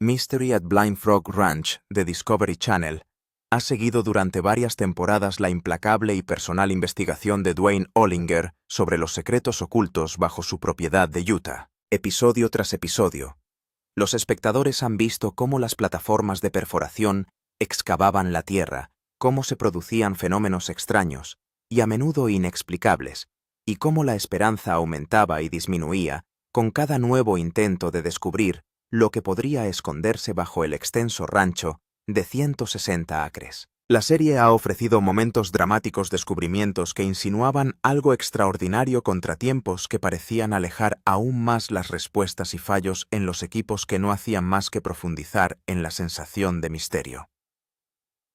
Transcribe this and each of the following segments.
Mystery at Blind Frog Ranch de Discovery Channel ha seguido durante varias temporadas la implacable y personal investigación de Dwayne Ollinger sobre los secretos ocultos bajo su propiedad de Utah. Episodio tras episodio, los espectadores han visto cómo las plataformas de perforación excavaban la tierra, cómo se producían fenómenos extraños y a menudo inexplicables, y cómo la esperanza aumentaba y disminuía con cada nuevo intento de descubrir lo que podría esconderse bajo el extenso rancho de 160 acres. La serie ha ofrecido momentos dramáticos descubrimientos que insinuaban algo extraordinario contra tiempos que parecían alejar aún más las respuestas y fallos en los equipos que no hacían más que profundizar en la sensación de misterio.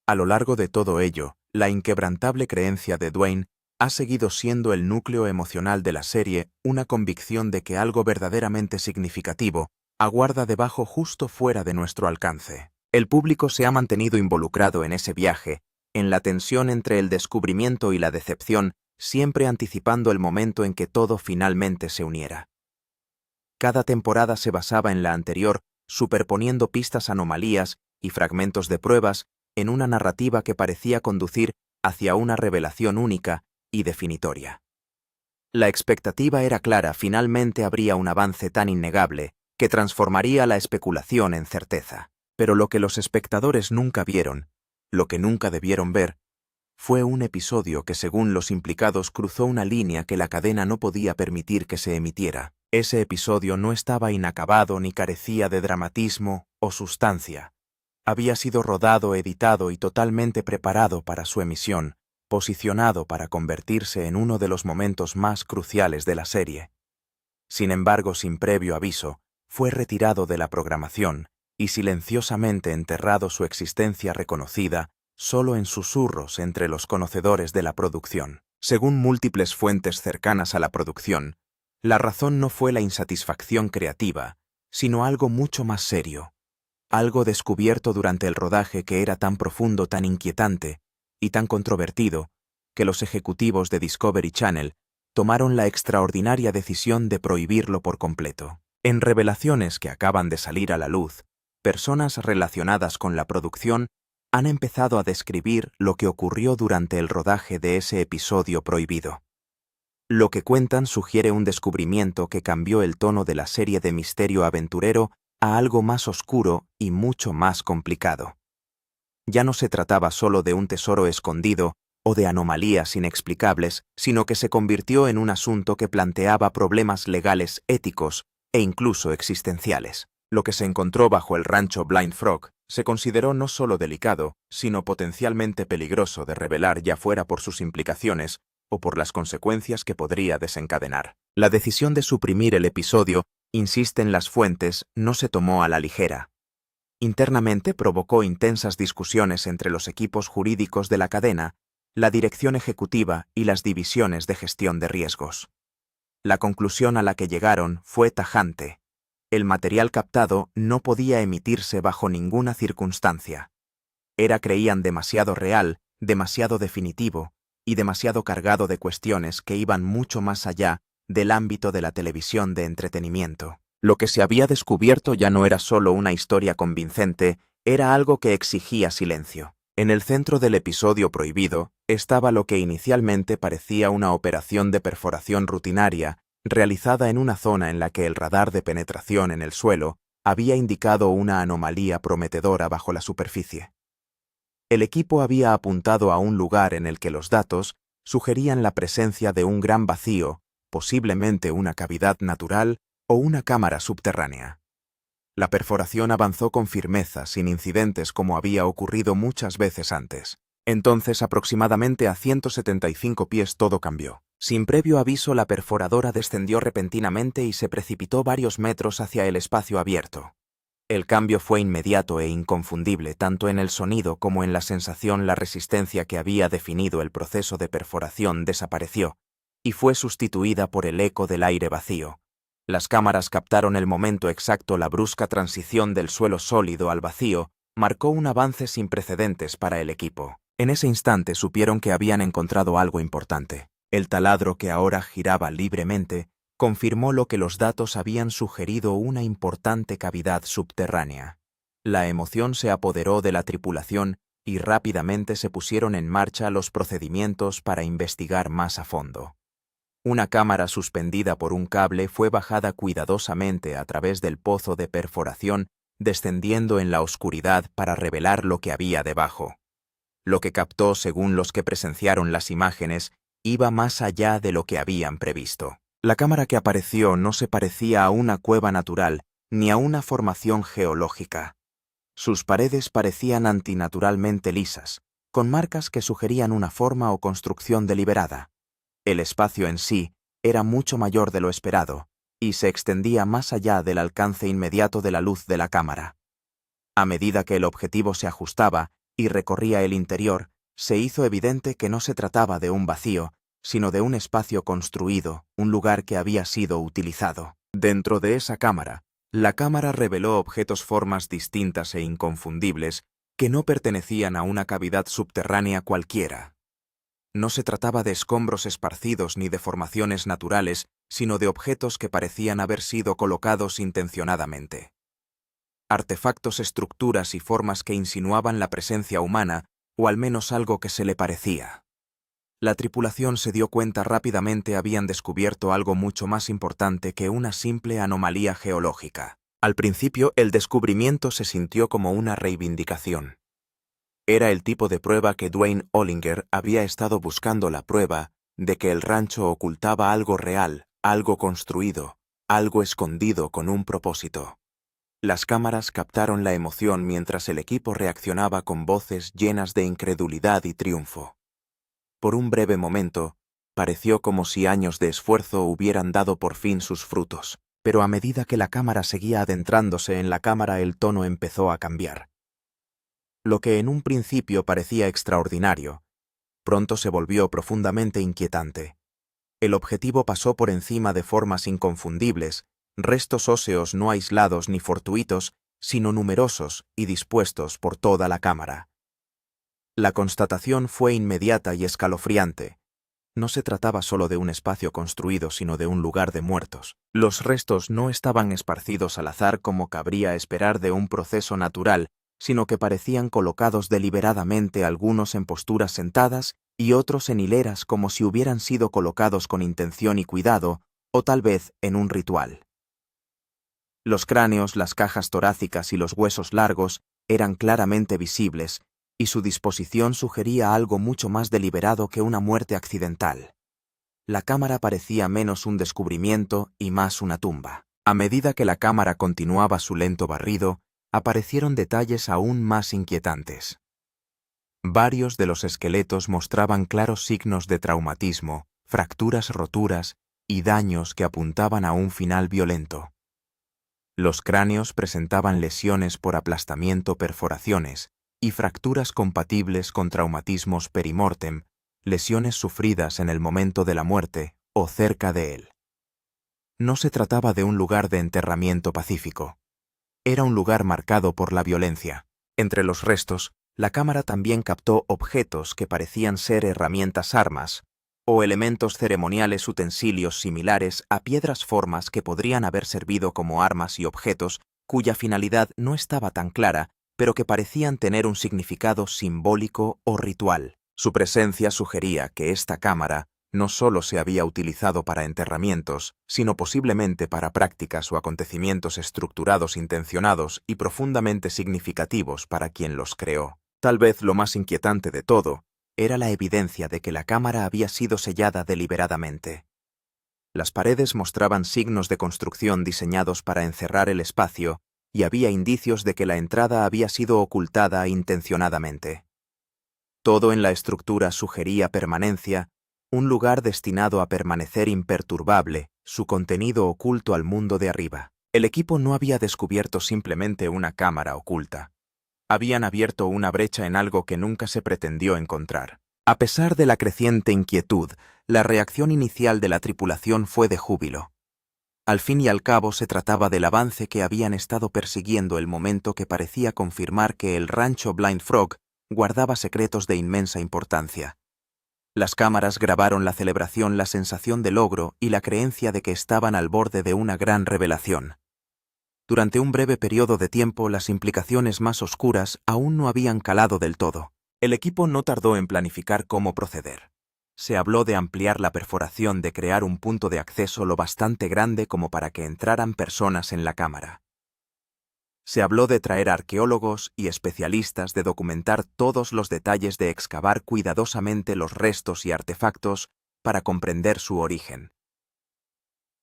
A lo largo de todo ello, la inquebrantable creencia de Dwayne ha seguido siendo el núcleo emocional de la serie, una convicción de que algo verdaderamente significativo aguarda debajo justo fuera de nuestro alcance. El público se ha mantenido involucrado en ese viaje, en la tensión entre el descubrimiento y la decepción, siempre anticipando el momento en que todo finalmente se uniera. Cada temporada se basaba en la anterior, superponiendo pistas, anomalías y fragmentos de pruebas en una narrativa que parecía conducir hacia una revelación única y definitoria. La expectativa era clara: finalmente habría un avance tan innegable que transformaría la especulación en certeza. Pero lo que los espectadores nunca vieron, lo que nunca debieron ver, fue un episodio que, según los implicados, cruzó una línea que la cadena no podía permitir que se emitiera. Ese episodio no estaba inacabado ni carecía de dramatismo o sustancia. Había sido rodado, editado y totalmente preparado para su emisión, posicionado para convertirse en uno de los momentos más cruciales de la serie. Sin embargo, sin previo aviso, fue retirado de la programación y silenciosamente enterrado, su existencia reconocida solo en susurros entre los conocedores de la producción. Según múltiples fuentes cercanas a la producción, la razón no fue la insatisfacción creativa, sino algo mucho más serio, algo descubierto durante el rodaje que era tan profundo, tan inquietante y tan controvertido, que los ejecutivos de Discovery Channel tomaron la extraordinaria decisión de prohibirlo por completo. En revelaciones que acaban de salir a la luz, personas relacionadas con la producción han empezado a describir lo que ocurrió durante el rodaje de ese episodio prohibido. Lo que cuentan sugiere un descubrimiento que cambió el tono de la serie de misterio aventurero a algo más oscuro y mucho más complicado. Ya no se trataba solo de un tesoro escondido o de anomalías inexplicables, sino que se convirtió en un asunto que planteaba problemas legales, éticos e incluso existenciales. Lo que se encontró bajo el rancho Blind Frog se consideró no solo delicado, sino potencialmente peligroso de revelar, ya fuera por sus implicaciones o por las consecuencias que podría desencadenar. La decisión de suprimir el episodio, insisten las fuentes, no se tomó a la ligera. Internamente provocó intensas discusiones entre los equipos jurídicos de la cadena, la dirección ejecutiva y las divisiones de gestión de riesgos. La conclusión a la que llegaron fue tajante: el material captado no podía emitirse bajo ninguna circunstancia. Era, creían, demasiado real, demasiado definitivo y demasiado cargado de cuestiones que iban mucho más allá del ámbito de la televisión de entretenimiento. Lo que se había descubierto ya no era solo una historia convincente, era algo que exigía silencio. En el centro del episodio prohibido estaba lo que inicialmente parecía una operación de perforación rutinaria, realizada en una zona en la que el radar de penetración en el suelo había indicado una anomalía prometedora bajo la superficie. El equipo había apuntado a un lugar en el que los datos sugerían la presencia de un gran vacío, posiblemente una cavidad natural o una cámara subterránea. La perforación avanzó con firmeza, sin incidentes como había ocurrido muchas veces antes. Entonces, aproximadamente a 175 pies, todo cambió. Sin previo aviso, la perforadora descendió repentinamente y se precipitó varios metros hacia el espacio abierto. El cambio fue inmediato e inconfundible, tanto en el sonido como en la sensación. La resistencia que había definido el proceso de perforación desapareció y fue sustituida por el eco del aire vacío. Las cámaras captaron el momento exacto. La brusca transición del suelo sólido al vacío marcó un avance sin precedentes para el equipo. En ese instante supieron que habían encontrado algo importante. El taladro, que ahora giraba libremente, confirmó lo que los datos habían sugerido: una importante cavidad subterránea. La emoción se apoderó de la tripulación y rápidamente se pusieron en marcha los procedimientos para investigar más a fondo. Una cámara suspendida por un cable fue bajada cuidadosamente a través del pozo de perforación, descendiendo en la oscuridad para revelar lo que había debajo. Lo que captó, según los que presenciaron las imágenes, iba más allá de lo que habían previsto. La cámara que apareció no se parecía a una cueva natural ni a una formación geológica. Sus paredes parecían antinaturalmente lisas, con marcas que sugerían una forma o construcción deliberada. El espacio en sí era mucho mayor de lo esperado y se extendía más allá del alcance inmediato de la luz de la cámara. A medida que el objetivo se ajustaba y recorría el interior, se hizo evidente que no se trataba de un vacío, sino de un espacio construido, un lugar que había sido utilizado. Dentro de esa cámara, la cámara reveló formas distintas e inconfundibles que no pertenecían a una cavidad subterránea cualquiera. No se trataba de escombros esparcidos ni de formaciones naturales, sino de objetos que parecían haber sido colocados intencionadamente. Artefactos, estructuras y formas que insinuaban la presencia humana, o al menos algo que se le parecía. La tripulación se dio cuenta rápidamente habían descubierto algo mucho más importante que una simple anomalía geológica. Al principio, el descubrimiento se sintió como una reivindicación. Era el tipo de prueba que Dwayne Ollinger había estado buscando, la prueba de que el rancho ocultaba algo real, algo construido, algo escondido con un propósito. Las cámaras captaron la emoción mientras el equipo reaccionaba con voces llenas de incredulidad y triunfo. Por un breve momento, pareció como si años de esfuerzo hubieran dado por fin sus frutos, pero a medida que la cámara seguía adentrándose en la cámara, el tono empezó a cambiar. Lo que en un principio parecía extraordinario, pronto se volvió profundamente inquietante. El objetivo pasó por encima de formas inconfundibles, restos óseos no aislados ni fortuitos, sino numerosos y dispuestos por toda la cámara. La constatación fue inmediata y escalofriante. No se trataba solo de un espacio construido, sino de un lugar de muertos. Los restos no estaban esparcidos al azar como cabría esperar de un proceso natural, sino que parecían colocados deliberadamente, algunos en posturas sentadas y otros en hileras, como si hubieran sido colocados con intención y cuidado, o tal vez en un ritual. Los cráneos, las cajas torácicas y los huesos largos eran claramente visibles, y su disposición sugería algo mucho más deliberado que una muerte accidental. La cámara parecía menos un descubrimiento y más una tumba. A medida que la cámara continuaba su lento barrido, aparecieron detalles aún más inquietantes. Varios de los esqueletos mostraban claros signos de traumatismo, fracturas, roturas y daños que apuntaban a un final violento. Los cráneos presentaban lesiones por aplastamiento, perforaciones y fracturas compatibles con traumatismos perimortem, lesiones sufridas en el momento de la muerte o cerca de él. No se trataba de un lugar de enterramiento pacífico. Era un lugar marcado por la violencia. Entre los restos, la cámara también captó objetos que parecían ser herramientas, armas, o elementos ceremoniales, utensilios similares a piedras, formas que podrían haber servido como armas y objetos cuya finalidad no estaba tan clara, pero que parecían tener un significado simbólico o ritual. Su presencia sugería que esta cámara no solo se había utilizado para enterramientos, sino posiblemente para prácticas o acontecimientos estructurados, intencionados y profundamente significativos para quien los creó. Tal vez lo más inquietante de todo era la evidencia de que la cámara había sido sellada deliberadamente. Las paredes mostraban signos de construcción diseñados para encerrar el espacio, y había indicios de que la entrada había sido ocultada intencionadamente. Todo en la estructura sugería permanencia, un lugar destinado a permanecer imperturbable, su contenido oculto al mundo de arriba. El equipo no había descubierto simplemente una cámara oculta. Habían abierto una brecha en algo que nunca se pretendió encontrar. A pesar de la creciente inquietud, la reacción inicial de la tripulación fue de júbilo. Al fin y al cabo se trataba del avance que habían estado persiguiendo, el momento que parecía confirmar que el rancho Blind Frog guardaba secretos de inmensa importancia. Las cámaras grabaron la celebración, la sensación de logro y la creencia de que estaban al borde de una gran revelación. Durante un breve periodo de tiempo, las implicaciones más oscuras aún no habían calado del todo. El equipo no tardó en planificar cómo proceder. Se habló de ampliar la perforación, de crear un punto de acceso lo bastante grande como para que entraran personas en la cámara. Se habló de traer arqueólogos y especialistas, de documentar todos los detalles, de excavar cuidadosamente los restos y artefactos para comprender su origen.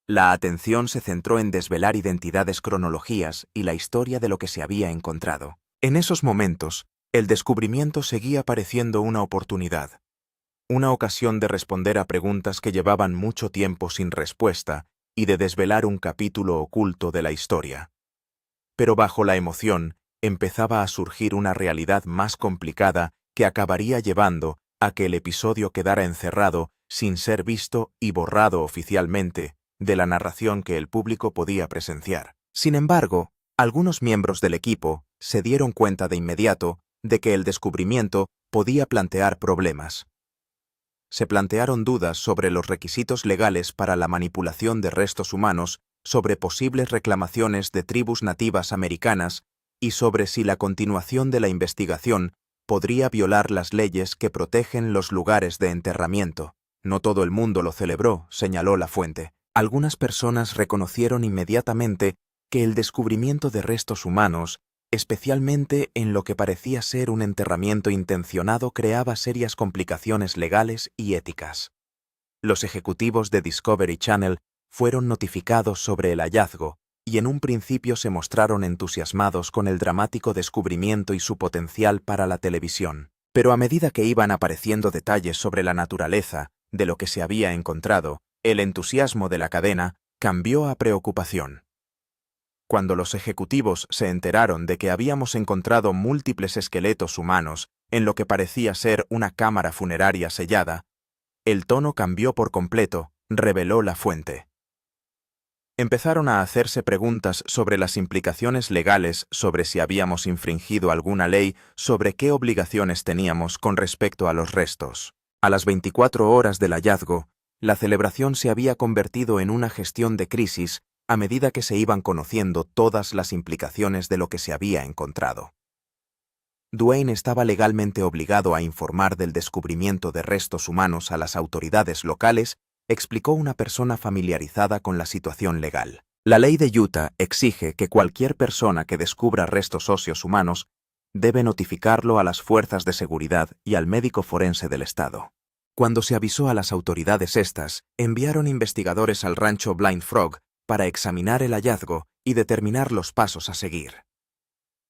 La atención se centró en desvelar identidades, cronologías y la historia de lo que se había encontrado. En esos momentos, el descubrimiento seguía pareciendo una oportunidad. Una ocasión de responder a preguntas que llevaban mucho tiempo sin respuesta y de desvelar un capítulo oculto de la historia. Pero bajo la emoción, empezaba a surgir una realidad más complicada que acabaría llevando a que el episodio quedara encerrado, sin ser visto y borrado oficialmente, de la narración que el público podía presenciar. Sin embargo, algunos miembros del equipo se dieron cuenta de inmediato de que el descubrimiento podía plantear problemas. Se plantearon dudas sobre los requisitos legales para la manipulación de restos humanos, sobre posibles reclamaciones de tribus nativas americanas y sobre si la continuación de la investigación podría violar las leyes que protegen los lugares de enterramiento. No todo el mundo lo celebró, señaló la fuente. Algunas personas reconocieron inmediatamente que el descubrimiento de restos humanos, especialmente en lo que parecía ser un enterramiento intencionado, creaba serias complicaciones legales y éticas. Los ejecutivos de Discovery Channel fueron notificados sobre el hallazgo y en un principio se mostraron entusiasmados con el dramático descubrimiento y su potencial para la televisión. Pero a medida que iban apareciendo detalles sobre la naturaleza de lo que se había encontrado, el entusiasmo de la cadena cambió a preocupación. Cuando los ejecutivos se enteraron de que habíamos encontrado múltiples esqueletos humanos en lo que parecía ser una cámara funeraria sellada, el tono cambió por completo, reveló la fuente. Empezaron a hacerse preguntas sobre las implicaciones legales, sobre si habíamos infringido alguna ley, sobre qué obligaciones teníamos con respecto a los restos. A las 24 horas del hallazgo, la celebración se había convertido en una gestión de crisis a medida que se iban conociendo todas las implicaciones de lo que se había encontrado. Dwayne estaba legalmente obligado a informar del descubrimiento de restos humanos a las autoridades locales, explicó una persona familiarizada con la situación legal. La ley de Utah exige que cualquier persona que descubra restos óseos humanos debe notificarlo a las fuerzas de seguridad y al médico forense del estado. Cuando se avisó a las autoridades, estas enviaron investigadores al rancho Blind Frog para examinar el hallazgo y determinar los pasos a seguir.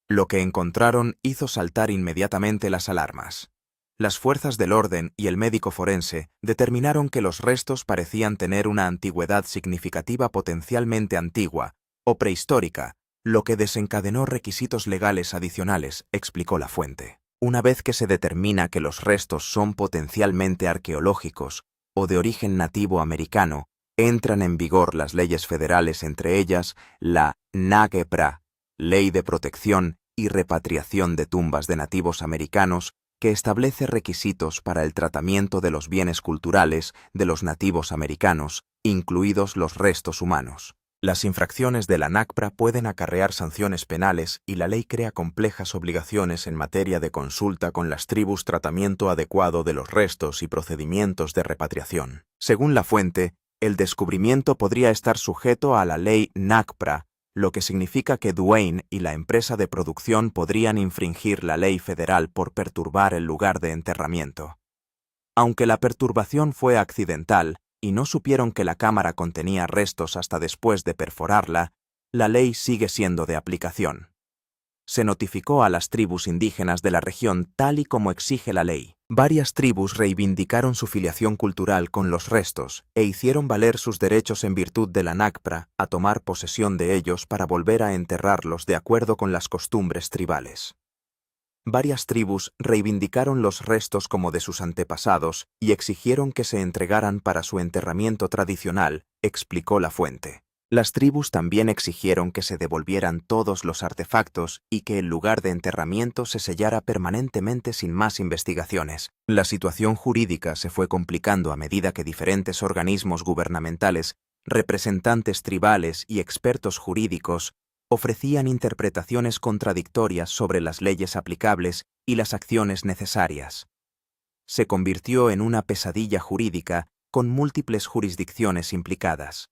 Lo que encontraron hizo saltar inmediatamente las alarmas. Las fuerzas del orden y el médico forense determinaron que los restos parecían tener una antigüedad significativa, potencialmente antigua o prehistórica, lo que desencadenó requisitos legales adicionales, explicó la fuente. Una vez que se determina que los restos son potencialmente arqueológicos o de origen nativo americano, entran en vigor las leyes federales, entre ellas la NAGPRA, Ley de Protección y Repatriación de Tumbas de Nativos Americanos, que establece requisitos para el tratamiento de los bienes culturales de los nativos americanos, incluidos los restos humanos. Las infracciones de la NAGPRA pueden acarrear sanciones penales y la ley crea complejas obligaciones en materia de consulta con las tribus, tratamiento adecuado de los restos y procedimientos de repatriación. Según la fuente, el descubrimiento podría estar sujeto a la ley NAGPRA, lo que significa que Dwayne y la empresa de producción podrían infringir la ley federal por perturbar el lugar de enterramiento. Aunque la perturbación fue accidental y no supieron que la cámara contenía restos hasta después de perforarla, la ley sigue siendo de aplicación. Se notificó a las tribus indígenas de la región tal y como exige la ley. Varias tribus reivindicaron su filiación cultural con los restos e hicieron valer sus derechos en virtud de la NAGPRA a tomar posesión de ellos para volver a enterrarlos de acuerdo con las costumbres tribales. Varias tribus reivindicaron los restos como de sus antepasados y exigieron que se entregaran para su enterramiento tradicional, explicó la fuente. Las tribus también exigieron que se devolvieran todos los artefactos y que el lugar de enterramiento se sellara permanentemente sin más investigaciones. La situación jurídica se fue complicando a medida que diferentes organismos gubernamentales, representantes tribales y expertos jurídicos ofrecían interpretaciones contradictorias sobre las leyes aplicables y las acciones necesarias. Se convirtió en una pesadilla jurídica con múltiples jurisdicciones implicadas.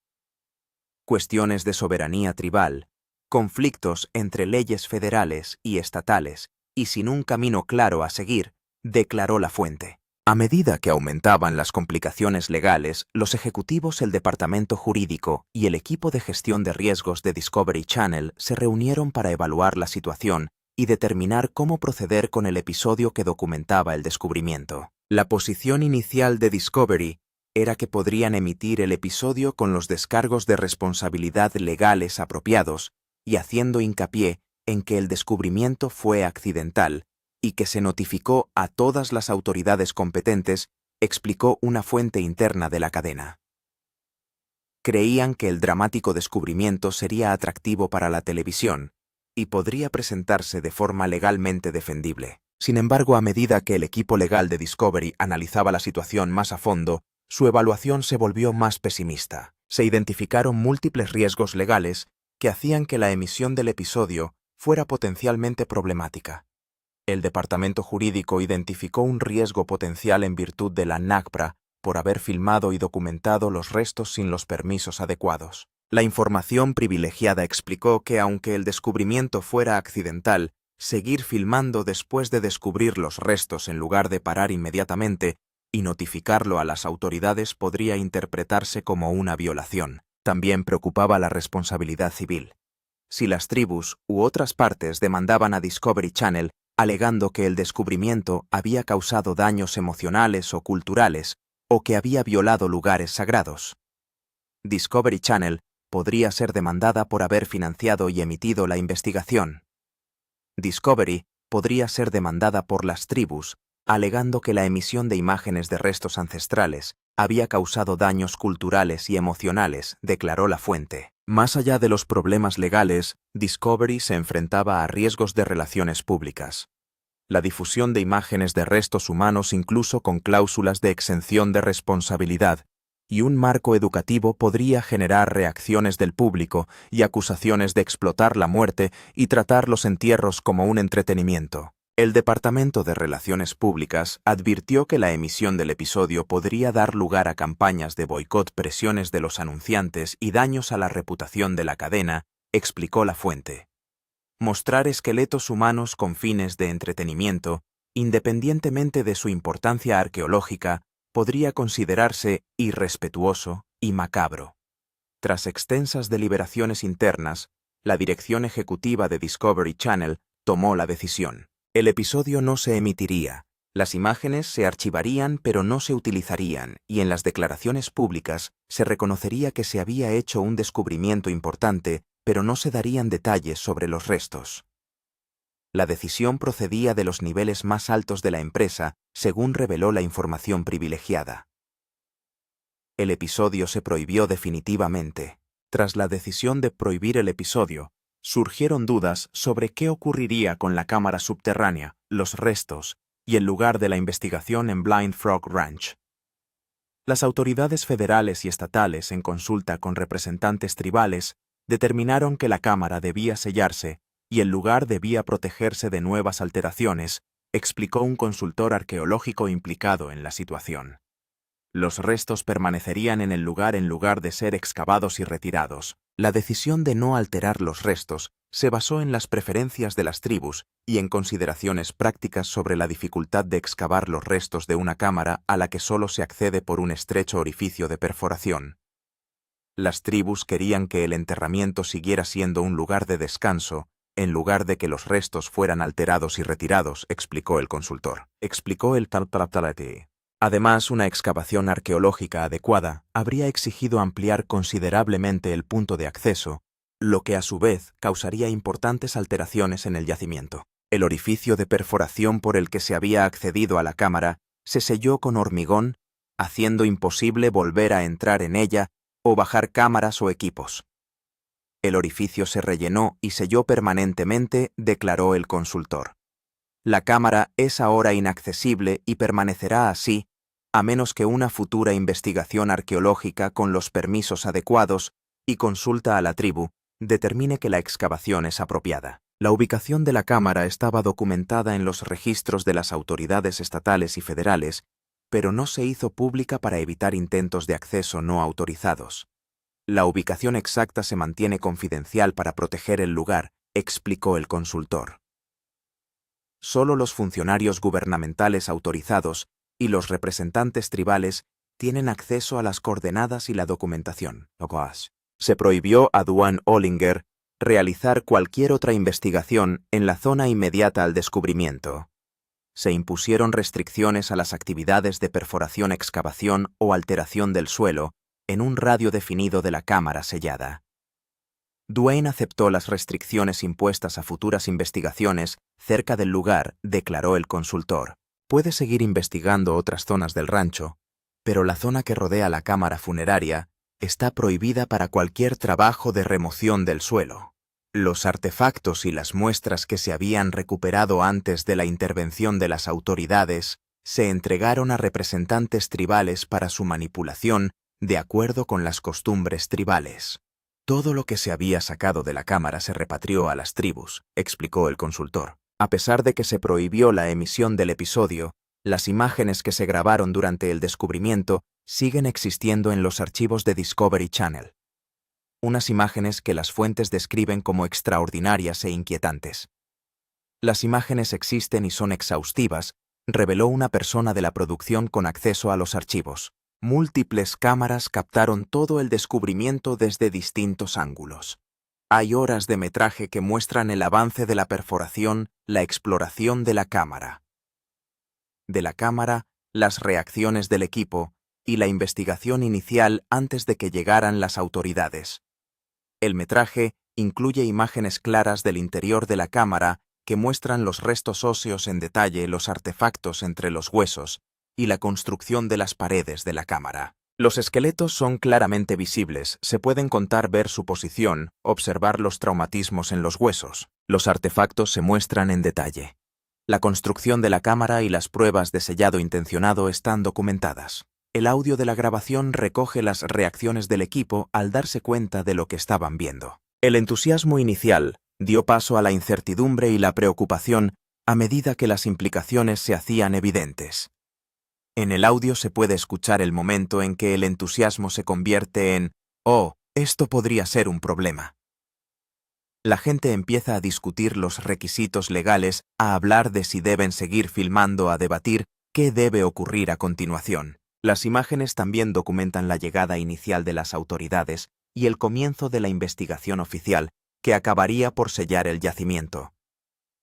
Cuestiones de soberanía tribal, conflictos entre leyes federales y estatales, y sin un camino claro a seguir, declaró la fuente. A medida que aumentaban las complicaciones legales, los ejecutivos, el departamento jurídico y el equipo de gestión de riesgos de Discovery Channel se reunieron para evaluar la situación y determinar cómo proceder con el episodio que documentaba el descubrimiento. La posición inicial de Discovery era que podrían emitir el episodio con los descargos de responsabilidad legales apropiados y haciendo hincapié en que el descubrimiento fue accidental y que se notificó a todas las autoridades competentes, explicó una fuente interna de la cadena. Creían que el dramático descubrimiento sería atractivo para la televisión y podría presentarse de forma legalmente defendible. Sin embargo, a medida que el equipo legal de Discovery analizaba la situación más a fondo, su evaluación se volvió más pesimista. Se identificaron múltiples riesgos legales que hacían que la emisión del episodio fuera potencialmente problemática. El departamento jurídico identificó un riesgo potencial en virtud de la NAGPRA por haber filmado y documentado los restos sin los permisos adecuados. La información privilegiada explicó que aunque el descubrimiento fuera accidental, seguir filmando después de descubrir los restos en lugar de parar inmediatamente y notificarlo a las autoridades podría interpretarse como una violación. También preocupaba la responsabilidad civil. Si las tribus u otras partes demandaban a Discovery Channel alegando que el descubrimiento había causado daños emocionales o culturales o que había violado lugares sagrados, Discovery Channel podría ser demandada por haber financiado y emitido la investigación. Discovery podría ser demandada por las tribus, alegando que la emisión de imágenes de restos ancestrales había causado daños culturales y emocionales, declaró la fuente. Más allá de los problemas legales, Discovery se enfrentaba a riesgos de relaciones públicas. La difusión de imágenes de restos humanos incluso con cláusulas de exención de responsabilidad y un marco educativo podría generar reacciones del público y acusaciones de explotar la muerte y tratar los entierros como un entretenimiento. El Departamento de Relaciones Públicas advirtió que la emisión del episodio podría dar lugar a campañas de boicot, presiones de los anunciantes y daños a la reputación de la cadena, explicó la fuente. Mostrar esqueletos humanos con fines de entretenimiento, independientemente de su importancia arqueológica, podría considerarse irrespetuoso y macabro. Tras extensas deliberaciones internas, la dirección ejecutiva de Discovery Channel tomó la decisión. El episodio no se emitiría, las imágenes se archivarían pero no se utilizarían y en las declaraciones públicas se reconocería que se había hecho un descubrimiento importante pero no se darían detalles sobre los restos. La decisión procedía de los niveles más altos de la empresa, según reveló la información privilegiada. El episodio se prohibió definitivamente. Tras la decisión de prohibir el episodio, surgieron dudas sobre qué ocurriría con la cámara subterránea, los restos y el lugar de la investigación en Blind Frog Ranch. Las autoridades federales y estatales, en consulta con representantes tribales, determinaron que la cámara debía sellarse y el lugar debía protegerse de nuevas alteraciones, explicó un consultor arqueológico implicado en la situación. Los restos permanecerían en el lugar en lugar de ser excavados y retirados. La decisión de no alterar los restos se basó en las preferencias de las tribus y en consideraciones prácticas sobre la dificultad de excavar los restos de una cámara a la que solo se accede por un estrecho orificio de perforación. Las tribus querían que el enterramiento siguiera siendo un lugar de descanso, en lugar de que los restos fueran alterados y retirados, explicó el consultor. Explicó el Taltalati. Además, una excavación arqueológica adecuada habría exigido ampliar considerablemente el punto de acceso, lo que a su vez causaría importantes alteraciones en el yacimiento. El orificio de perforación por el que se había accedido a la cámara se selló con hormigón, haciendo imposible volver a entrar en ella o bajar cámaras o equipos. El orificio se rellenó y selló permanentemente, declaró el consultor. La cámara es ahora inaccesible y permanecerá así, a menos que una futura investigación arqueológica con los permisos adecuados y consulta a la tribu determine que la excavación es apropiada. La ubicación de la cámara estaba documentada en los registros de las autoridades estatales y federales, pero no se hizo pública para evitar intentos de acceso no autorizados. La ubicación exacta se mantiene confidencial para proteger el lugar, explicó el consultor. Solo los funcionarios gubernamentales autorizados y los representantes tribales tienen acceso a las coordenadas y la documentación. Se prohibió a Dwayne Ollinger realizar cualquier otra investigación en la zona inmediata al descubrimiento. Se impusieron restricciones a las actividades de perforación, excavación o alteración del suelo en un radio definido de la cámara sellada. Dwayne aceptó las restricciones impuestas a futuras investigaciones cerca del lugar, declaró el consultor. Puede seguir investigando otras zonas del rancho, pero la zona que rodea la cámara funeraria está prohibida para cualquier trabajo de remoción del suelo. Los artefactos y las muestras que se habían recuperado antes de la intervención de las autoridades se entregaron a representantes tribales para su manipulación de acuerdo con las costumbres tribales. Todo lo que se había sacado de la cámara se repatrió a las tribus, explicó el consultor. A pesar de que se prohibió la emisión del episodio, las imágenes que se grabaron durante el descubrimiento siguen existiendo en los archivos de Discovery Channel. Unas imágenes que las fuentes describen como extraordinarias e inquietantes. Las imágenes existen y son exhaustivas, reveló una persona de la producción con acceso a los archivos. Múltiples cámaras captaron todo el descubrimiento desde distintos ángulos. Hay horas de metraje que muestran el avance de la perforación, la exploración de la cámara, las reacciones del equipo y la investigación inicial antes de que llegaran las autoridades. El metraje incluye imágenes claras del interior de la cámara que muestran los restos óseos en detalle, los artefactos entre los huesos y la construcción de las paredes de la cámara. Los esqueletos son claramente visibles, se pueden ver su posición, observar los traumatismos en los huesos. Los artefactos se muestran en detalle. La construcción de la cámara y las pruebas de sellado intencionado están documentadas. El audio de la grabación recoge las reacciones del equipo al darse cuenta de lo que estaban viendo. El entusiasmo inicial dio paso a la incertidumbre y la preocupación a medida que las implicaciones se hacían evidentes. En el audio se puede escuchar el momento en que el entusiasmo se convierte en «Oh, esto podría ser un problema». La gente empieza a discutir los requisitos legales, a hablar de si deben seguir filmando, a debatir qué debe ocurrir a continuación. Las imágenes también documentan la llegada inicial de las autoridades y el comienzo de la investigación oficial, que acabaría por sellar el yacimiento.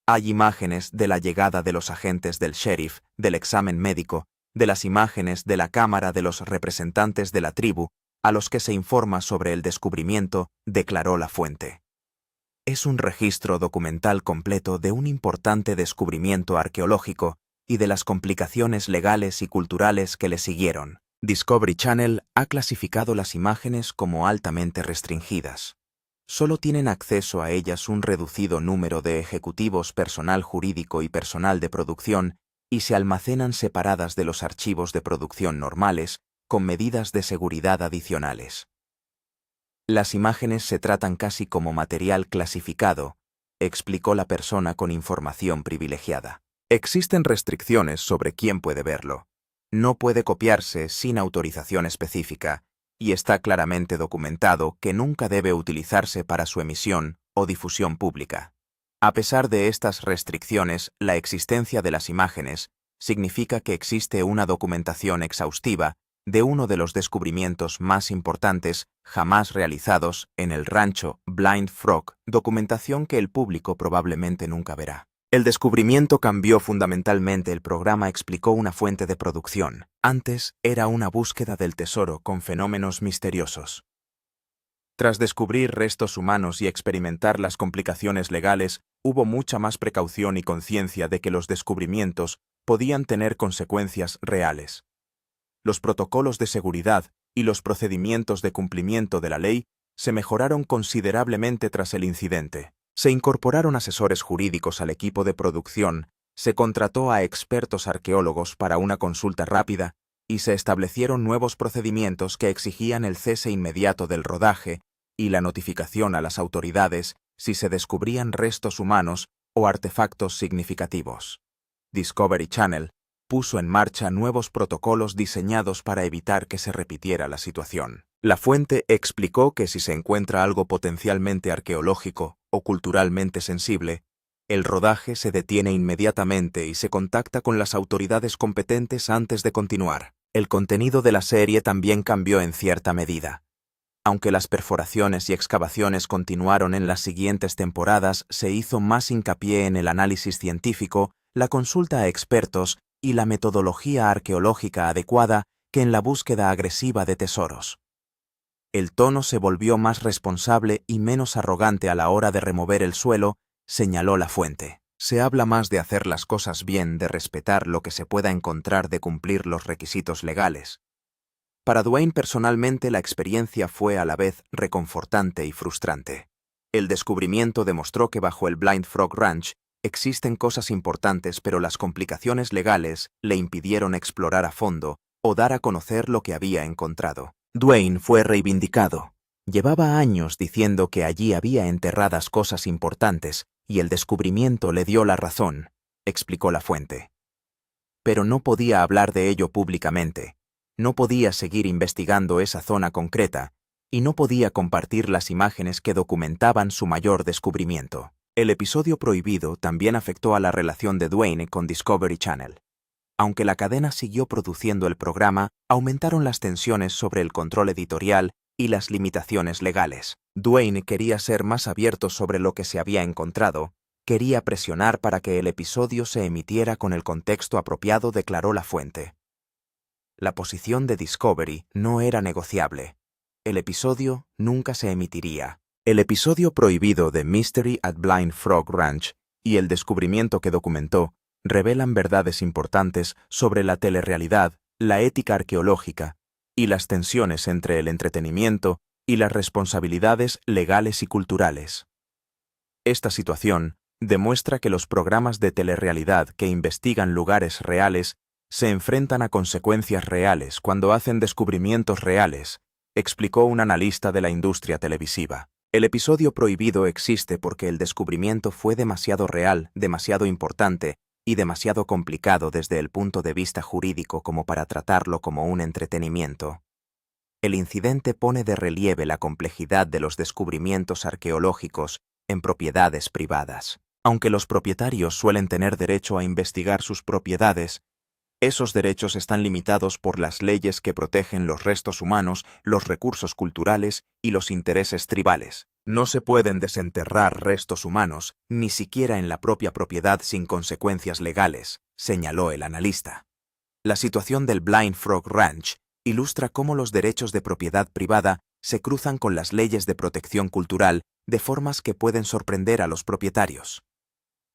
Hay imágenes de la llegada de los agentes del sheriff, del examen médico, de las imágenes de la cámara de los representantes de la tribu, a los que se informa sobre el descubrimiento, declaró la fuente. Es un registro documental completo de un importante descubrimiento arqueológico y de las complicaciones legales y culturales que le siguieron. Discovery Channel ha clasificado las imágenes como altamente restringidas. Solo tienen acceso a ellas un reducido número de ejecutivos, personal jurídico y personal de producción, y se almacenan separadas de los archivos de producción normales, con medidas de seguridad adicionales. Las imágenes se tratan casi como material clasificado, explicó la persona con información privilegiada. Existen restricciones sobre quién puede verlo. No puede copiarse sin autorización específica, y está claramente documentado que nunca debe utilizarse para su emisión o difusión pública. A pesar de estas restricciones, la existencia de las imágenes significa que existe una documentación exhaustiva de uno de los descubrimientos más importantes jamás realizados en el rancho Blind Frog, documentación que el público probablemente nunca verá. El descubrimiento cambió fundamentalmente el programa, explicó una fuente de producción. Antes era una búsqueda del tesoro con fenómenos misteriosos. Tras descubrir restos humanos y experimentar las complicaciones legales, hubo mucha más precaución y conciencia de que los descubrimientos podían tener consecuencias reales. Los protocolos de seguridad y los procedimientos de cumplimiento de la ley se mejoraron considerablemente tras el incidente. Se incorporaron asesores jurídicos al equipo de producción, se contrató a expertos arqueólogos para una consulta rápida y se establecieron nuevos procedimientos que exigían el cese inmediato del rodaje y la notificación a las autoridades si se descubrían restos humanos o artefactos significativos. Discovery Channel puso en marcha nuevos protocolos diseñados para evitar que se repitiera la situación. La fuente explicó que si se encuentra algo potencialmente arqueológico o culturalmente sensible, el rodaje se detiene inmediatamente y se contacta con las autoridades competentes antes de continuar. El contenido de la serie también cambió en cierta medida. Aunque las perforaciones y excavaciones continuaron en las siguientes temporadas, se hizo más hincapié en el análisis científico, la consulta a expertos y la metodología arqueológica adecuada que en la búsqueda agresiva de tesoros. El tono se volvió más responsable y menos arrogante a la hora de remover el suelo, señaló la fuente. Se habla más de hacer las cosas bien, de respetar lo que se pueda encontrar, de cumplir los requisitos legales. Para Dwayne personalmente la experiencia fue a la vez reconfortante y frustrante. El descubrimiento demostró que bajo el Blind Frog Ranch existen cosas importantes, pero las complicaciones legales le impidieron explorar a fondo o dar a conocer lo que había encontrado. Dwayne fue reivindicado. Llevaba años diciendo que allí había enterradas cosas importantes y el descubrimiento le dio la razón, explicó la fuente. Pero no podía hablar de ello públicamente. No podía seguir investigando esa zona concreta y no podía compartir las imágenes que documentaban su mayor descubrimiento. El episodio prohibido también afectó a la relación de Dwayne con Discovery Channel. Aunque la cadena siguió produciendo el programa, aumentaron las tensiones sobre el control editorial y las limitaciones legales. Dwayne quería ser más abierto sobre lo que se había encontrado, quería presionar para que el episodio se emitiera con el contexto apropiado, declaró la fuente. La posición de Discovery no era negociable. El episodio nunca se emitiría. El episodio prohibido de Mystery at Blind Frog Ranch y el descubrimiento que documentó revelan verdades importantes sobre la telerrealidad, la ética arqueológica y las tensiones entre el entretenimiento y las responsabilidades legales y culturales. Esta situación demuestra que los programas de telerrealidad que investigan lugares reales se enfrentan a consecuencias reales cuando hacen descubrimientos reales, explicó un analista de la industria televisiva. El episodio prohibido existe porque el descubrimiento fue demasiado real, demasiado importante y demasiado complicado desde el punto de vista jurídico como para tratarlo como un entretenimiento. El incidente pone de relieve la complejidad de los descubrimientos arqueológicos en propiedades privadas. Aunque los propietarios suelen tener derecho a investigar sus propiedades, esos derechos están limitados por las leyes que protegen los restos humanos, los recursos culturales y los intereses tribales. No se pueden desenterrar restos humanos, ni siquiera en la propia propiedad, sin consecuencias legales, señaló el analista. La situación del Blind Frog Ranch ilustra cómo los derechos de propiedad privada se cruzan con las leyes de protección cultural de formas que pueden sorprender a los propietarios.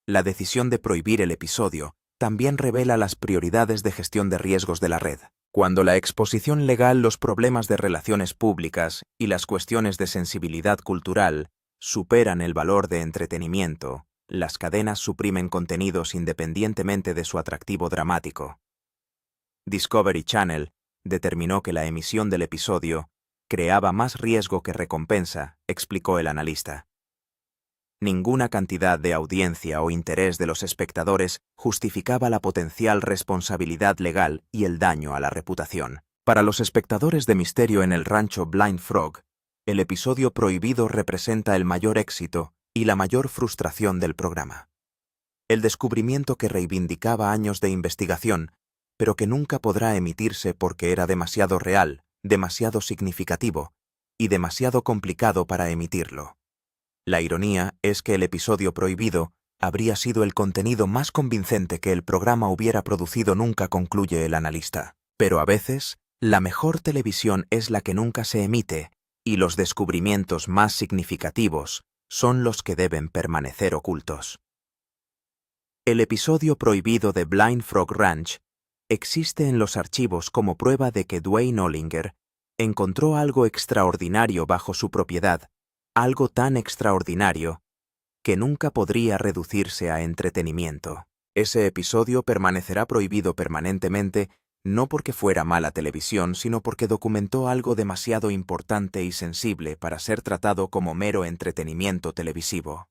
La decisión de prohibir el episodio también revela las prioridades de gestión de riesgos de la red. Cuando la exposición legal, los problemas de relaciones públicas y las cuestiones de sensibilidad cultural superan el valor de entretenimiento, las cadenas suprimen contenidos independientemente de su atractivo dramático. Discovery Channel determinó que la emisión del episodio creaba más riesgo que recompensa, explicó el analista. Ninguna cantidad de audiencia o interés de los espectadores justificaba la potencial responsabilidad legal y el daño a la reputación. Para los espectadores de Misterio en el Rancho Blind Frog, el episodio prohibido representa el mayor éxito y la mayor frustración del programa. El descubrimiento que reivindicaba años de investigación, pero que nunca podrá emitirse porque era demasiado real, demasiado significativo y demasiado complicado para emitirlo. La ironía es que el episodio prohibido habría sido el contenido más convincente que el programa hubiera producido nunca, concluye el analista. Pero a veces, la mejor televisión es la que nunca se emite, y los descubrimientos más significativos son los que deben permanecer ocultos. El episodio prohibido de Blind Frog Ranch existe en los archivos como prueba de que Dwayne Ollinger encontró algo extraordinario bajo su propiedad, algo tan extraordinario que nunca podría reducirse a entretenimiento. Ese episodio permanecerá prohibido permanentemente no porque fuera mala televisión, sino porque documentó algo demasiado importante y sensible para ser tratado como mero entretenimiento televisivo.